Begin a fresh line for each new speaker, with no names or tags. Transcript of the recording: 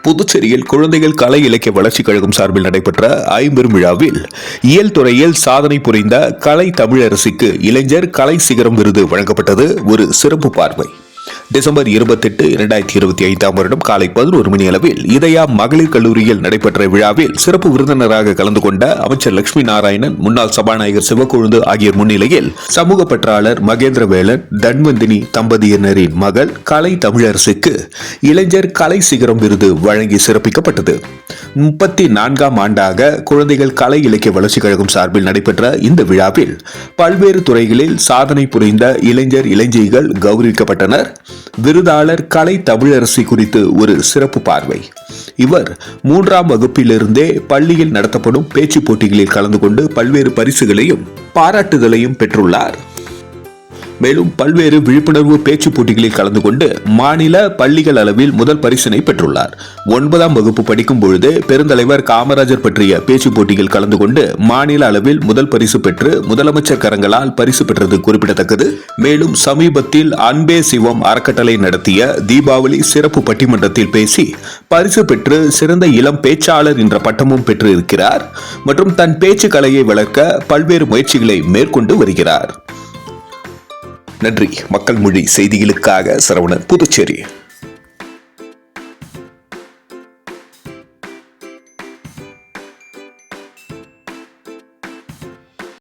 புதுச்சேரியில் குழந்தைகள் கலை இலக்கிய வளர்ச்சிக் கழகம் சார்பில் நடைபெற்ற ஐம்பெரும் விழாவில் இயல் துறையில் சாதனை புரிந்த கலை தமிழரசிக்கு இளைஞர் கலை சிகரம் விருது வழங்கப்பட்டது. ஒரு சிறப்பு பார்வை. டிசம்பர் 28, 2025 காலை 11 மணி அளவில் இதயா மகளிர் கல்லூரியில் நடைபெற்ற விழாவில் சிறப்பு விருந்தினராக கலந்து கொண்ட அமைச்சர் லட்சுமி நாராயணன், முன்னாள் சபாநாயகர் சிவக்கொழுந்து ஆகியோர் முன்னிலையில் சமூக பற்றாளர் மகேந்திரவேலன், தன்வந்தினி தம்பதியினரின் மகள் கலை தமிழரசுக்கு இளைஞர் கலை சிகரம் விருது வழங்கி சிறப்பிக்கப்பட்டது. 34ஆம் ஆண்டாக குழந்தைகள் கலை இலக்கிய வளர்ச்சிக் கழகம் சார்பில் நடைபெற்ற இந்த விழாவில் பல்வேறு துறைகளில் சாதனை புரிந்த இளைஞர் இளைஞிகள் கௌரவிக்கப்பட்டனர். விருதாளர் கலை தமிழரசி குறித்து ஒரு சிறப்பு பார்வை. இவர் 3ஆம் வகுப்பிலிருந்தே பள்ளியில் நடத்தப்படும் பேச்சு போட்டிகளில் கலந்து கொண்டு பல்வேறு பரிசுகளையும் பாராட்டுதலையும் பெற்றுள்ளார். மேலும் பல்வேறு விழிப்புணர்வு பேச்சு போட்டிகளில் கலந்து கொண்டு மாநில பள்ளிகள் அளவில் முதல் பரிசினை பெற்றுள்ளார். 9ஆம் வகுப்பு படிக்கும் பொழுது பெருந்தலைவர் காமராஜர் பற்றிய பேச்சு போட்டியில் கலந்து கொண்டு மாநில அளவில் முதல் பரிசு பெற்று முதலமைச்சர் கரங்களால் பரிசு பெற்றது குறிப்பிடத்தக்கது. மேலும் சமீபத்தில் அன்பே சிவம் அறக்கட்டளை நடத்திய தீபாவளி சிறப்பு பட்டிமன்றத்தில் பேசி பரிசு பெற்று சிறந்த இளம் பேச்சாளர் என்ற பட்டமும் பெற்று இருக்கிறார். மற்றும் தன் பேச்சு கலையை வளர்க்க பல்வேறு முயற்சிகளை மேற்கொண்டு வருகிறார். நன்றி. மக்கள் மொழி செய்திகளுக்காக சரவணன், புதுச்சேரி.